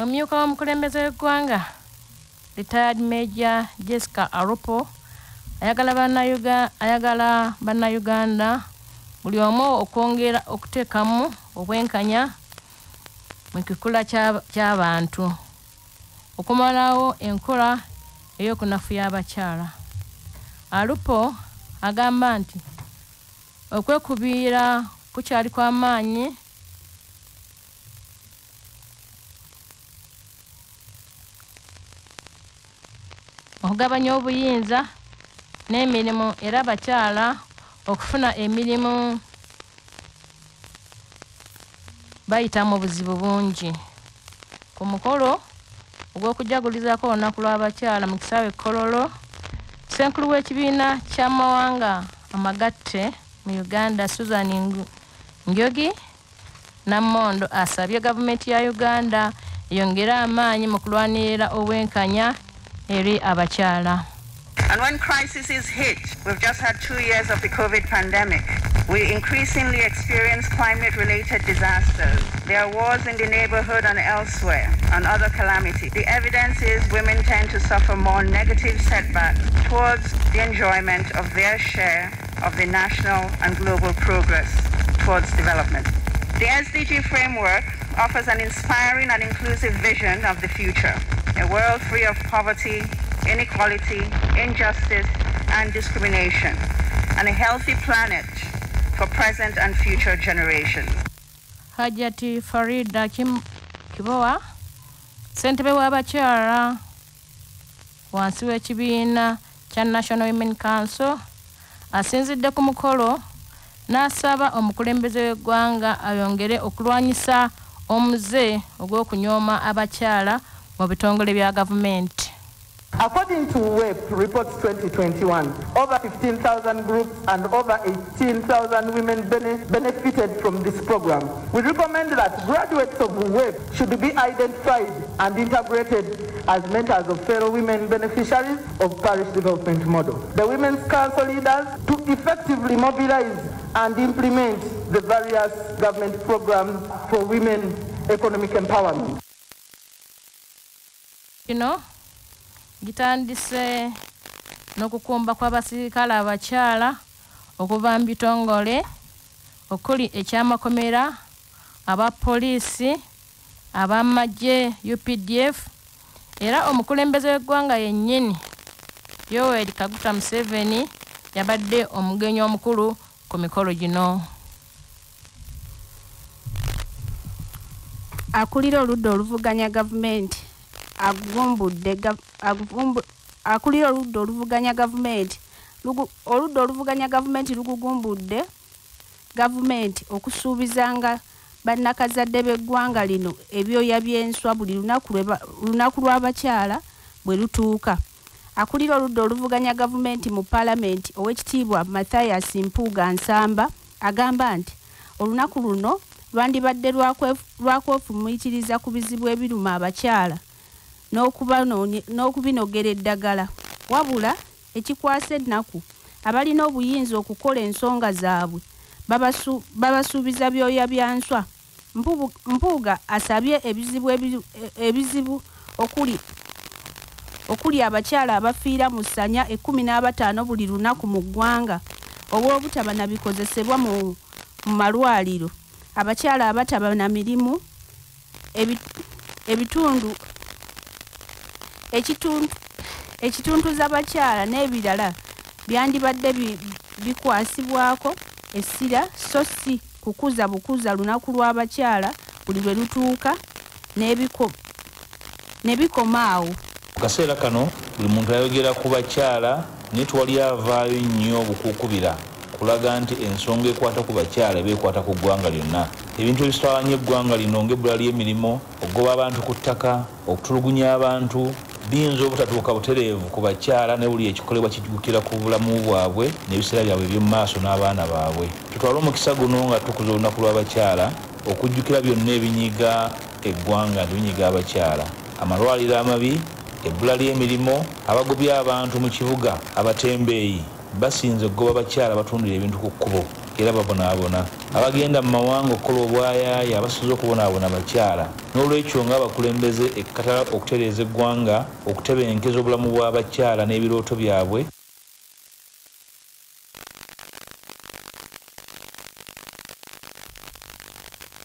Omumyuka w'omukulembeze w'eggwanga retired Major Jessica Arupo ayagala bannayuganda buli omu okwongera okuteekamu obwenkanya mu kikula ky'abantu okumalawo enkola ey'okunafuya abakyala. Arupo agamba nti okwekubiira kukyali kw'amaanyi okugabanya obuyinza n'emirimu era abakyala okufuna emirimu bayita mu buzibu bungi. Ku mukolo ogw'okujagulizaako olunaku lw'abakyala mu kisaawe Kololo, Ssenkulu w'ekibiina ky'amawanga amagatte mu Uganda Susan Njogi Namondo asabye gavumenti ya Uganda eyongere amaanyi mu kulwanirira obwenkanya eri abakyala. And when crisis is hit, we've just had 2 years of the COVID pandemic. We increasingly experience climate-related disasters. There are wars in the neighborhood and elsewhere, and other calamities. The evidence is women tend to suffer more negative setbacks towards the enjoyment of their share of the national and global progress towards development. The SDG framework offers an inspiring and inclusive vision of the future, a world free of poverty, inequality, injustice, and discrimination, and a healthy planet for present and future generations. Hajati Farida Kibowa, ssentebe w'abakyala wansi w'ekibiina kya National Women Council, asinzidde ku mukolo n'asaba omukulembeze w'eggwanga ayongere okulwanyisa omuze ogw'okunyooma abakyala mu bitongole bya gavumenti. According to WEP Reports 2021, over 15,000 groups and over 18,000 women benefited from this program. We recommend that graduates of WEP should be identified and integrated as mentors of fellow women beneficiaries of parish development model. The Women's Council leaders to effectively mobilize and implement the various government programs for women economic empowerment. Gitandise n'okukumba kw'abasirikale abakyala okuva mu bitongole okuli ekyamakomera, abapoliisi, abamagye UPDF, era omukulembeze w'eggwanga yennyini Yoweri Kaguta Museveni yabadde omugenyi omukulu ku mikolo gino. Akulira oludda oluvuganya gavumenti akulira oludda oluvuganya gavumenti lugugumbudde gavumenti okusuubizanga bannakazadde b'eggwanga lino ebyoya by'enswa buli lunaku lw'abakyala bwe lutuuka. Akulira oludda oluvuganya gavumenti mu paalamenti ow'ekitiibwa Mathias Mpuuga Nsamba agamba nti olunaku luno lwandibadde lwakwefumiitiriza ku bizibu ebiruma abakyala n'okubinogera eddagala, wabula ekikwasa ennaku abalina obuyinza okukola ensonga zaabwe babasuubiza byoya bya nswa. Mpuuga asabye ebizibu okuli abakyala abafiira mu ssanya 15 buli lunaku mu ggwanga olw'obutaba na bikozesebwa mu malwaliro, abakyala abataba na mirimu, ekituntu z'abakyala n'ebirala byandibadde bikwasibwako essira so si kukuza bukuza lunaku lw'abakyala buli lwe lutuuka n'ebikomaawo. Mu kaseera kano buli muntu ayogera ku bakyala naye tewali avaayo nnyo obukuukubira kulaga nti ensonga ekwata ku bakyala eba ekwata ku ggwanga lyonna. Ebintu ebisitawaanya eggwanga lino ng'ebbula ly'emirimu, okugoba abantu ku ttaka, okutulugunya abantu biyinza obutatuuka butereevu ku bakyala ne buli ekikolebwa kijjukira ku bulamu bwabwe n'ebiseera byabwe eby'omu maaso n'abaana baabwe. Tutwale omukisa guno nga tukuza olunaku lw'abakyala okujjukira byonna ebinyiga eggwanga nebinyiga abakyala: amalwaliro amabi, ebbula ly'emirimu, abagobya abantu mu kibuga, abatembeeyi basinze okugoba abakyala batundira ebintu ku kkubo. era babonaabona abagenda mu mawanga okukola obwayaaya abasinze okubonaabona bakyala n'olwekyo nga abakulembeze ekkatala okutereeza eggwanga okutebenkeza obulamu bw'abakyala n'ebirooto byabwe.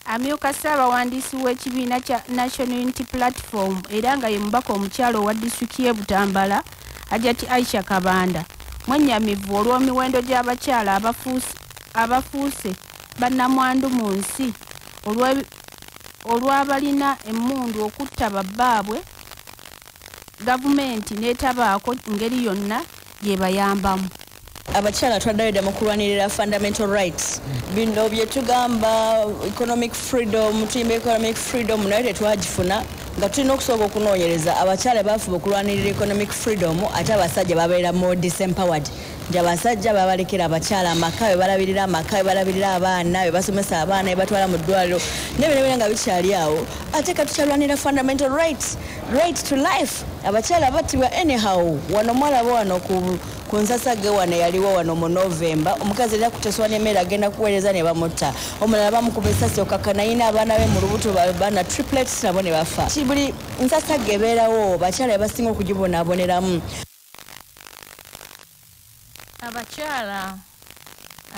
Amyuka Ssaabawandiisi w'ekibiina kya National Unity Platform era nga ye mubaka omukyalo owa disitulikiti y'e Butambala Hajati Aisha Kabanda mwennyamivu olw'omiwendo gy'abakyala abafuuse bannamwandu mu nsi olw'abalina emmundu okutta babbaabwe gavumenti n'etabaako ngeri yonna gyebayambamu. Abakyala twaddayo mu kulwanirira fundamental rights bino bye tugamba economic freedom tuyimba economic freedom naye tetwagifuna nga tulina okusooka okunoonyereza abakyala baafuba okulwanirira economic freedom ate abasajja babeera more disempowered nti abasajja babalekera abakyala amaka be balabirira amaka be balabirira abaana be basomesa abaana be batwala mu ddwaliro n'ebinebina nga bikyali awo ate katukyalwanira fundamental rights right to life abakyala battibwa anyhow wano mwalaba wano ku nsasage wano yaliwo wano mu Novemba omukazi era kuteswa n'emmere agenda kuweereza ne bamutta omulala bamukuba essasi okakana yina abaana be mu lubuto baana triplets nabo ne bafa buli nsasage ebeerawo bakyala basinga okugibonaaboneramu. Abakyala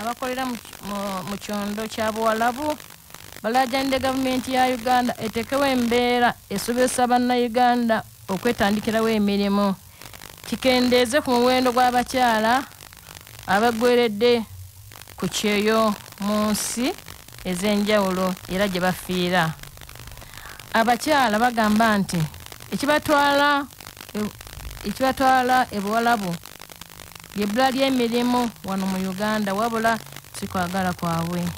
abakolera mu kyondo kya Buwalabu balaajanidde gavumenti ya Uganda etekewo embeera esobesa bannayuganda okwetandikirawo emirimu kikendeeze ku muwendo gw'abakyala abaggweredde ku kyeyo mu nsi ez'enjawulo era gye bafiira. Abakyala bagamba nti ekibatwala e Buwalabu ly'ebbula ly'emirimu wano mu Uganda wabula si kwagala kwabwe.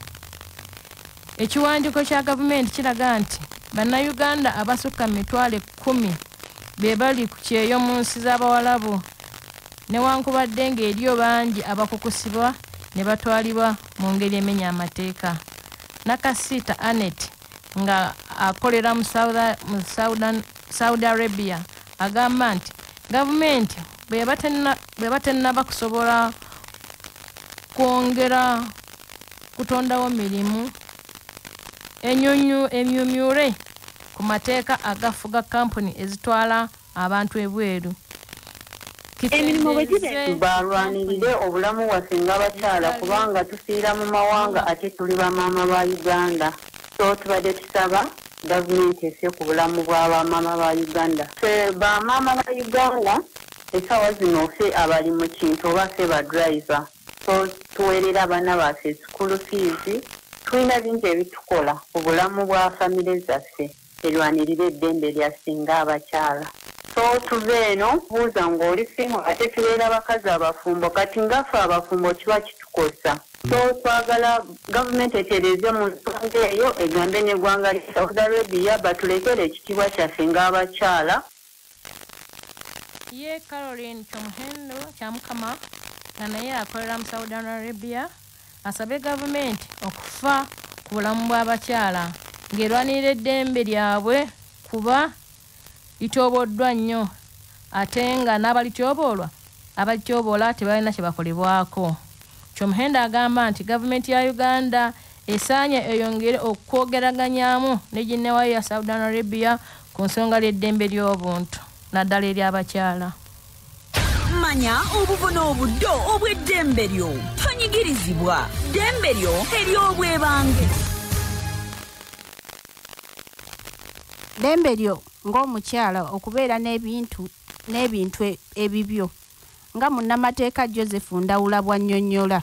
Ekiwandiiko kya gavumenti kiraga nti bannayuganda abasukka mu mitwalo 10 be bali ku kyeyo mu nsi z'Abawalabu newankubadde ng'eriyo bangi abakukusibwa ne batwalibwa mu ngeri emenya amateeka. Nakasita Anet nga akolera mu Saudi Arabia agamba nti gavumenti bwe batannaba kusobola kwongera kutondawo mirimu emyumyure ku mateeka agafuga kampuni ezitwala abantu ebweru. Emirimu bwe gire balwanirire obulamu waffe ng'abakyala kubanga tufiira mu mawanga ate tuli bamaama ba Uganda. So tubadde tusaba gavumenti esse ku bulamu bw'abamaama ba Uganda. Ffe bamaama ba Uganda essaawa zino ffe abali mu kintu oba ffe ba driver. So tuweerera abaana baffe school fees. Tulina bingi ebitukola ku bulamu bwa famire zaffe erwanirira eddembe lyasinga abakyala. So tuve eno buuza ng'oli singo ate tubeera abakazi abafumbo kati ngaffe abafumbo kiba kitukosa. So twagala gavumenti etereeze mu nsonga eyo egambe n'eggwanga lya Saudi Arabia batulekere ekitiibwa kyaffe ng'abakyala. Ye Caroline Kyomuhendo Kyamukama nga naye akolera mu Saudi Arabia asabye gavumenti okufa ku bulamu bw'abakyala ng'erwanirira eddembe lyabwe kuba lityoboddwa nnyo ate nga n'abalityoboola tebalina kye bakolebwako. Kyomuhendo agamba nti gavumenti ya Uganda esaanye eyongere okwogeraganyaamu ne ginnewayo ya Saudi Arabia ku nsonga ly'eddembe ly'obuntu naddala ery'abakyala. Manya obuvuna obuddo obw'eddembe lyo tonyigirizibwa ddembe lyo ery'obwebange. Ddembe lyo ng'omukyala okubeera n'ebintu ebibyo nga munnamateeka Joseph Ndawula bw'annyonnyola.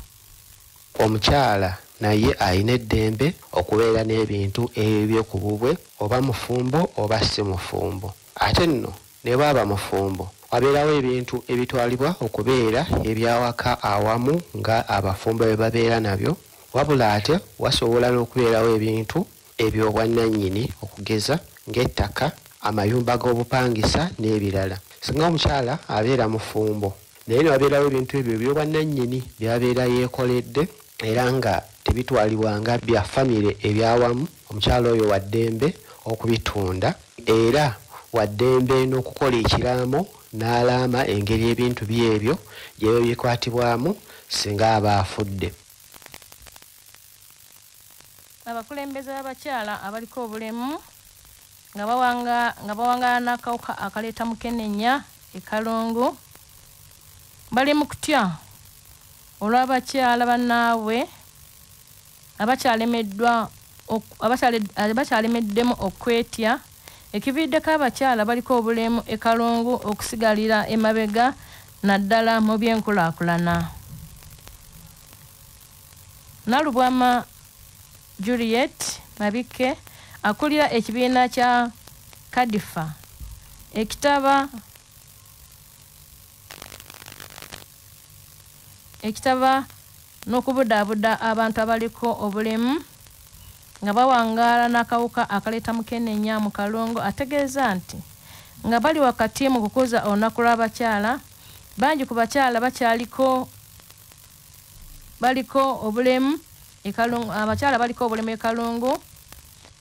Omukyala naye alina eddembe okubeera n'ebintu ebyo ku bubwe oba mufumbo oba si mufumbo. Ate nno ne bw'aba mufumbo wabeerawo ebintu ebitwalibwa okubeera ebyawaka awamu nga abafumbo bwe babeera nabyo wabula ate wasobola n'okubeerawo ebintu eby'obwannannyini okugeza ng'ettaka amayumba g'obupangisa n'ebirala. Singa omukyala abeera mufumbo naye ne wabeerawo ebintu ebyo eby'obwannannyini byabeera yeekoledde era nga tebitwalibwanga bya famire ebyawamu omukyala oyo wa ddembe okubitunda era wa ddembe n'okukola ekiraamo n'alaama engeri ebintu byebyo gye bikwatibwamu singa aba afudde. abakulembeze b'abakyala abaliko obulemu nga bawangala n'akawuka akaleeta mukenenya e Kalungu bali mu kutya olw'abakyala bannaabwe abakyalemeddemu okwetya ekiviiddeko abakyala baliko obulemu e Kalungu okusigalira emabega naddala mu byenkulaakulana. Nalubwama Juliet Mabike akulira ekibiina kya Kadifa ekitaba n'okubudaabuda abantu abaliko obulemu nga bawangaala n'akawuka akaleeta mukenenya mu Kalungu ategeeza nti nga bali wakati mu kukuza olunaku lw'abakyala bangi ku bakyala baliko obulemu e Kalungu. Abakyala baliko obulemu e Kalungu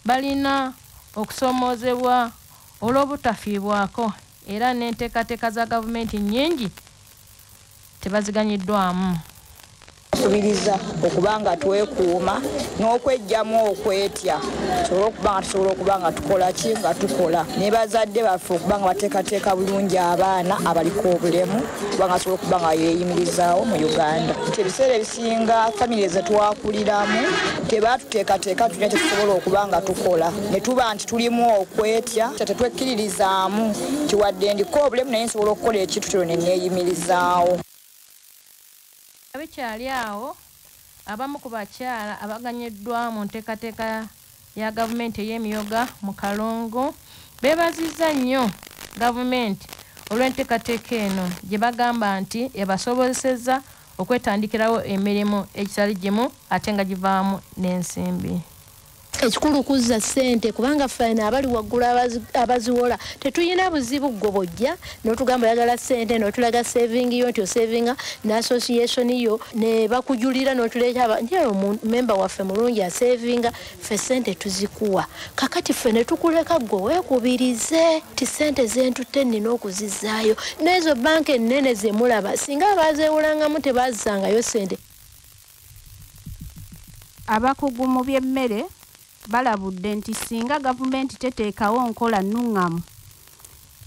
balina okusoomoozebwa olw'obutafiibwako era n'enteekateeka za gavumenti nnyingi tebaziganyiddwamu. Subiriza okubanga twekuuma n'okwejjamu okwetya tusobola okubanga tukola ki nga tukola ne bazadde baffe okubanga bateekateeka bulungi abaana abaliko obulemu kubanga asobola okubanga yeeyimirizaawo mu Uganda. Ebiseera ebisinga famire ze twakuliramu tebatuteekateeka tulina tetusobola okubanga tukola ne tuba nti tulimu okwetya tetwekkiririzaamu kiwadde ndiko obulemu naye nsobola okukola ekintu kyo ne neeyimirizaawo. Abikyali awo abamu ku bakyala abaganyiddwa mu nteekateeka ya gavumenti ey'emyoga mu Kalungu beebazizza nnyo gavumenti olw'enteekateeka eno gye bagamba nti ebasobozesezza okwetandikirawo emirimu egitali gimu ate nga givaamu n'ensimbi. Ekikulu kuzza ssente kubanga ffe abali waggulu abaziwola tetuyina buzibu gobojja n'otugamba oyagala ssente n'otulaga saving yo nti osavinga n'association yo ne bakujulira n'otuleeta memba waffe mulungi asavinga ffe ssente tuzikuwa kakati ffe ne tukuleka gwe weekubirize ti ssente zentutte nnina okuzizaayo n'ezo banka ennene ze mulaba singa abazeewolangamu tebaazangayo ssente. Abakugu mu by'emmere balabudde nti singa gavumenti teteekawo nkola nnuŋŋamu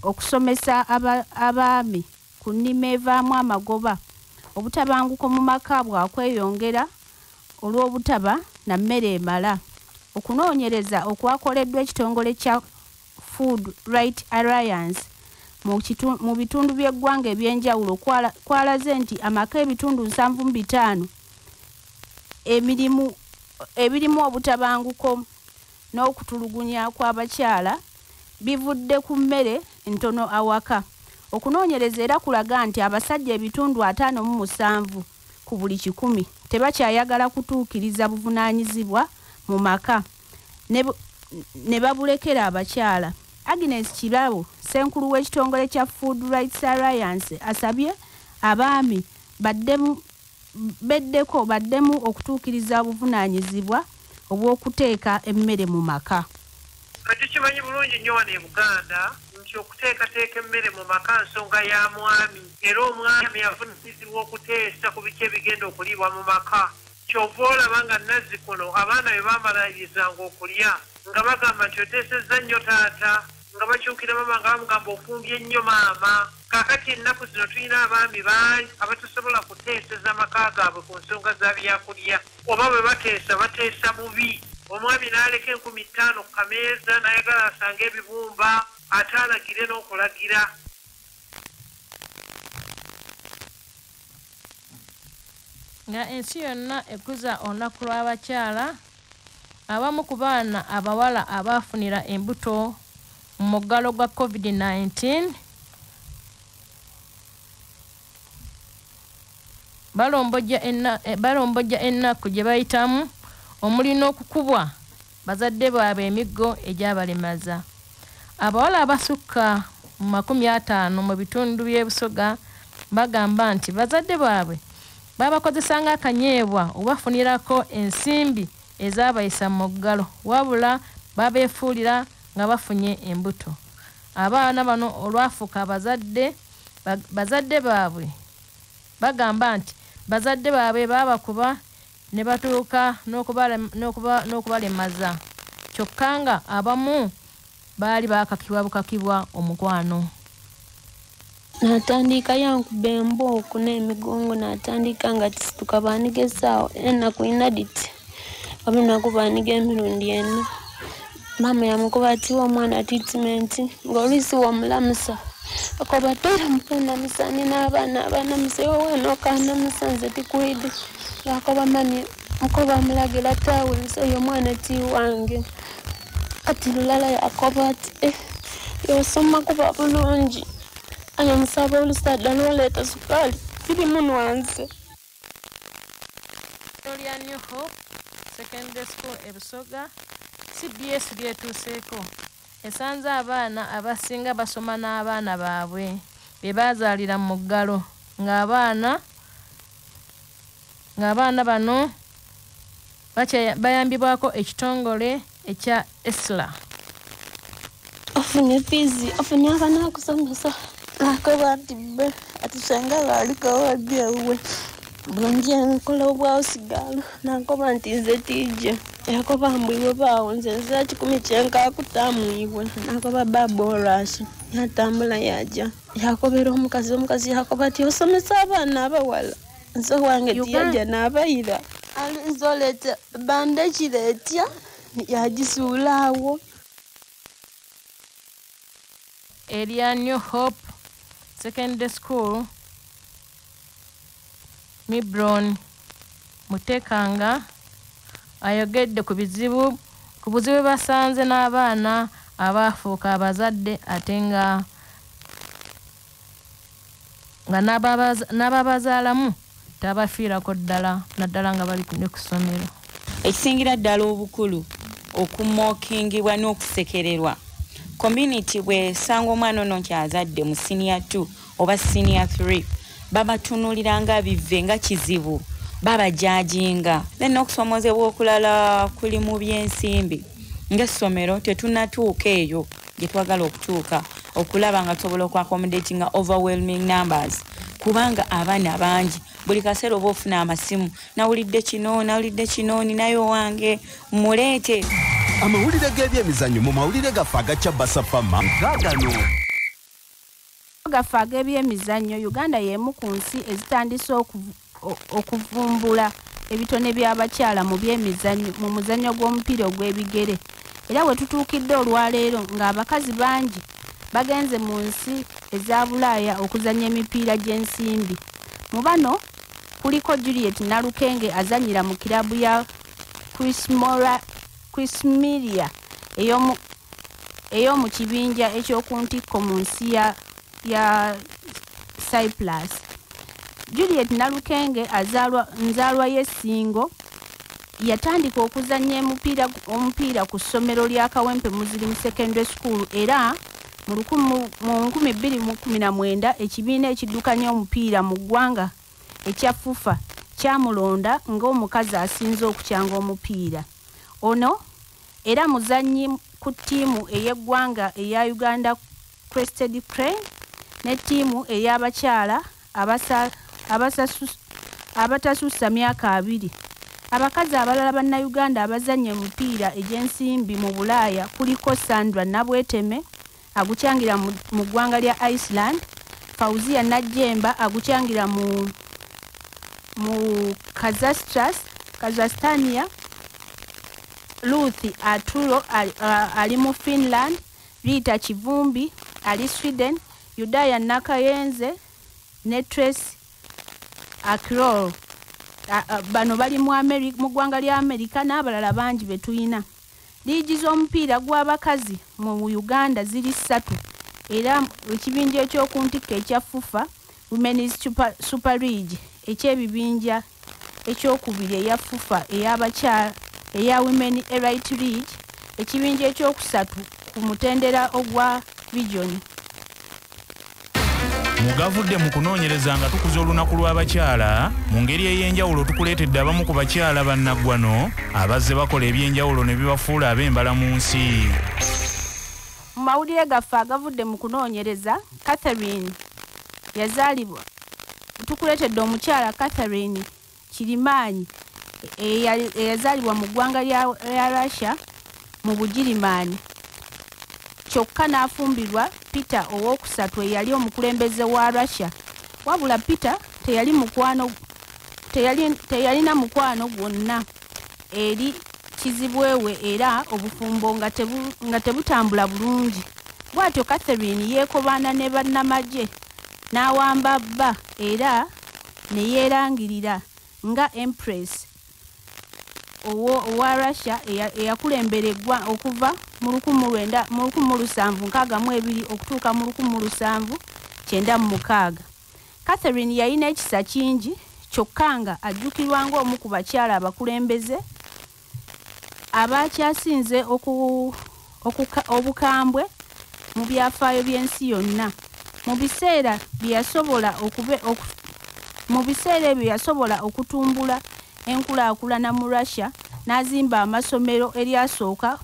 okusomesa abaami ku nnima evaamu amagoba obutabanguko mu maka bwakweyongera olw'obutaba na mmere emala. Okunoonyereza okwakoleddwa ekitongole kya Food Right Alliance mu bitundu by'eggwanga ebyenjawulo kwalaze nti amaka ebitundu 75 ebirimu obutabanguko n'okutulugunya kw'abakyala bivudde ku mmere ntono awaka. Okunoonyereza era kulaga nti abasajja ebitundu 57 ku buli 100 tebakyayagala kutuukiriza buvunaanyizibwa mu maka ne babulekera abakyala. Agnes Kirabo, ssenkulu w'ekitongole kya Food Rights Alliance, asabye abaami baddemu okutuukiriza obuvunaanyizibwa obw'okuteeka emmere mu maka. Tukimanyi bulungi nnyo wano e Buganda nti okuteekateeka emmere mu maka nsonga ya mwami era omwami avunaanyizibwa okuteesa ku biki ebigenda okuliibwa mu maka. Kyova olaba nga Nazzikuno abaana be bamalayirizanga okulya nga bagamba nti oteesezza nnyo taata nga bakyukira mama nga bamugamba ofumbye nnyo maama. Kakati ennaku zino tulina abaami bangi abatasobola kuteeseza maka gaabwe ku nsonga za byakulya oba bwe bateesa bubi. Omwami n'aleka 50 ku kameeza n'ayagala asange ebibumba ate alagire n'okulagira. Nga ensi yonna ekuza olunaku lw'abakyala, abamu ku baana abawala abaafunira embuto mu muggalo gwa COVID-19 balombojja ennaku gye bayitamu omulina okukubwa bazadde baabwe emiggo egyabalemaza. Abawala abasukka mu 50 mu bitundu by'ebusoga bagamba nti bazadde baabwe babakozesanga akanyeebwa obafunirako ensimbi ezaabayisa mu ggalo wabula babeefuulira nga bafunye embuto. Abaana bano olwafuuka bazadde baabwe bagamba nti bazadde baabwe babakuba ne batuuka n'okubalemaza kyokka nga abamu baali bakakibwa bukakibwa omukwano. Natandika yankuba embooku n'emigongo natandika nga tisituka baaniga essaawa ennaku inaditi olunaku baaniga emirundi ena. Maama yamukuba atiwa omwana tiitimenti ng'oluisi wamulamusa akoba toera mukanamusa nina abaana abanamusa ewawana okanamusa nze tikwidi yakoba mami mukoba amulagira tawulisa oyo omwana tiwange kati lulala yakoba ati yosoma kuba bulungi ayo musaba olusadda n'oleeta sukaali biri munwanze. Victoria New Hope Secondary School Ebusoga CBS lyetuuseeko esanze abaana abasinga basoma n'abaana baabwe be baazaalira mu ggalo ng'abaana bano bayambibwako ekitongole ekya ESLA. Ofunye fiizi ofunye abaana akusomesa akoba nti bbe atusanga baalikawo abyewuwe bulungi enkola obwawusigalo nakoba nti nze tiije yakoba mbwiwe baawo nze nzira 10 kyenkakutaamwiwe nakoba baba olwasi yatambula yaja yakobera omukazi yakoba ati osomesa abaana abawala nze wange tiyaja n'abayira nzoleeta bande kireetya yagisuulaawo. Area New Hope Secondary School Mibron Mutekanga ayogedde ku buzibu basanze n'abaana abaafuuka abazadde ate nga n'ababazaalamu tabafiirako naddala nga bali ku ssomero. Ekisingira ddala obukulu okumookingibwa n'okusekererwa community bwe sanga omwana ono kyazadde mu senior 2 oba senior 3 babatunulira nga bive nga kizibu babajajinga then okusomozebwa okulala kuli mu byensimbi ng'essomero tetunatuuka eyo gye twagala okutuuka okulaba nga tusobola okwaccommodatinga overwhelming numbers kubanga abaana bangi buli kaseera oba ofuna amasimu nawulidde kino ninayo wange muleete. Amawulire g'ebyemizannyo mu mawulire gaffe agacya basapama gaagano. Gaffe ag'ebyemizannyo Uganda y'emu ku nsi ezitandise okuvumbula ebitone by'abakyala mu byemizannyo mu muzannyo gw'omupiira ogw'ebigere era we tutuukidde olwaleero ng'abakazi bangi bagenze mu nsi eza Bulaaya okuzannya emipiira gy'ensimbi. Mu bano kuliko Juliet Nalukenge azannyira mu kirabu ya Chrismilia ey'omu kibinja ekyokuntikko mu nsi ya Cyprus. Juliet Nalukenge nzaalwa y'essingo yatandika okuzannya omupiira ku ssomero lya Kawempe Muslim Secondary School era mu 2019 ekibiina ekiddukanya omupiira mu ggwanga ekya FUFA kyamulonda ng'omukazi asinze okukyanga omupiira ono era muzannyi ku ttiimu ey'eggwanga eya Uganda Crested Crane ne ttiimu ey'abakyala abatasussa myaka 2. Abakazi abalala bannayuganda abazannya omupiira egy'ensimbi mu Bulaaya kuliko Sandra Nabweteme agukyangira mu ggwanga lya Iceland, Fauzia Najjemba agukyangira mu Kazakhstania, Ruth Aturo ali mu Finland, Rita Kivumbi ali Sweden, Yudaya Nakayenze ne Trace Akirol bano bali mu ggwanga lya Amerika n'abalala bangi betuyina. Liigi z'omupiira gw'abakazi mu Uganda ziri 3 era ekibinja ekyokuntikko ekya FUFA Women's Super League ekyebibinja ekyokubiri eya FUFA ey'abakyala eya Women Elite League ekibinja ekyokusatu ku mutendera ogwa region. Mugavudde mu kunoonyereza nga tukuza olunaku lw'abakyala mu ngeri ey'enjawulo tukuleetedde abamu ku bakyala bannaggwano abazze bakola ebyenjawulo ne bibafuula ab'embala mu nsi. Mu mawulire gaffe agavudde mu kunoonyereza Catherine yazaalibwa tukuleetedde omukyala Catherine Kirimaanyi eyazaalibwa mu ggwanga lya Russia mu Bugirimaani. Kyokka n'afumbirwa Peter owookusatu eyali omukulembeze wa Russia. Wabula Peter teyalina mukwano gwonna eri kizibwewe era obufumbo nga tebutambula bulungi. Bw'atyo Catherine yeekobaana ne bannamagye n'awamba bba era ne yeerangirira nga Empress owa Russia eyakulembereggwa okuva mu 1762 okutuuka mu 1796. Catherine yalina ekisa kingi kyokka nga ajjukirwa ng'omu ku bakyala abakulembeze abakyasinze obukambwe mu byafaayo by'ensi yonna. Mu biseera ebyo yasobola okutumbula enkulaakulana mu Russia n'azimba essomero eryasooka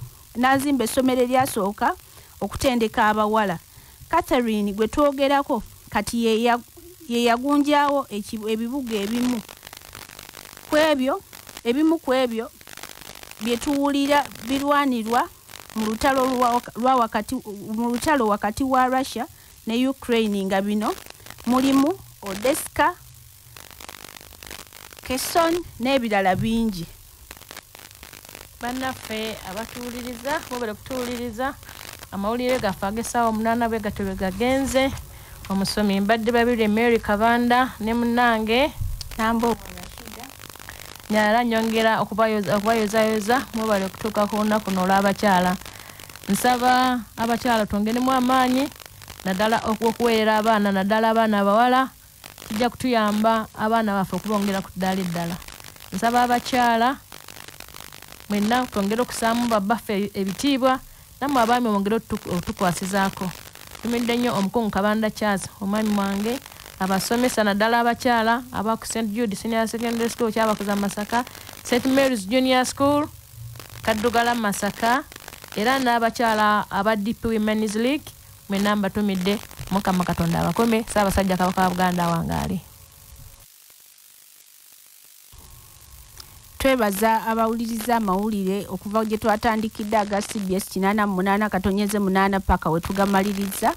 okutendeka abawala. Catherine gwe twogerako kati ye yagunjaawo ebibuga ebimu ku ebyo bye tuwulira birwanirwa mu lutalo wakati wa Russia ne Ukraine nga bino mulimu Odessa, Kherson n'ebirala bingi. Bannaffe abatuwuliriza mubere kutuwuliriza amawulire gaffe ag'essaawa 8 bwe gatyo bwe gagenze. Omusomi mbadde babiri Mary Kabanda ne munnange Nambo Nyala nyongera okubayozayoza mubale okutuuka ku lunaku n'olw'abakyala. Nsaba abakyala twongeremu amaanyi naddala okuweerera abaana naddala abaana abawala kijja kutuyamba abaana baffe okubongera ku ddaala eddala. Nsaba abakyala mwenna twongere okusaamu babbaffe ebitiibwa nammwe abaami mwongere otukwasizaako. Tumidde nnyo omukungu Kabanda Charles omwami wange abasomesa naddala abakyala aba ku St Jude Senior Secondary School kyabakuza Masaka, St Mary's Junior School Kaddugala Masaka era n'abakyala aba Deep Women's League mwenna mbatumidde. Mukama Katonda abakome. Ssaabasajja Kabaka wa Buganda wangaali. Twebaza abawuliriza amawulire okuva gye twatandikidde aga CBS 88 katonyeze 8 paka we tugamaliriza.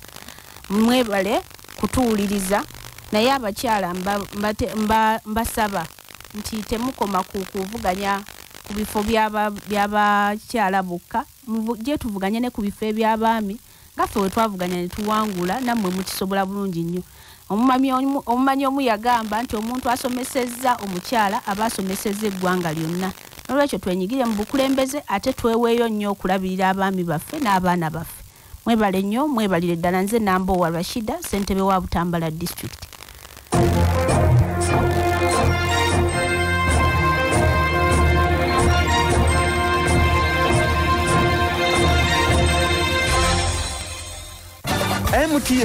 Mwebale kutuwuliriza naye abakyala mbasaba nti temukoma kuvuganya ku bifo by'abakyala bokka, gye tuvuganye ne ku bifo eby'abaami ngaffe we twavuganya ne tuwangula nammwe mukisobola bulungi nnyo. Omumanyi omu yagamba nti omuntu asomesezza omukyala aba asomesezza eggwanga lyonna. N'olwekyo twenyigire mu bukulembeze ate tweweeyo nnyo okulabirira abaami baffe n'abaana baffe. Mwebale nnyo, mwebalire ddala. Nze Nambo Rashida, ssentebe wa Butambala District. MTN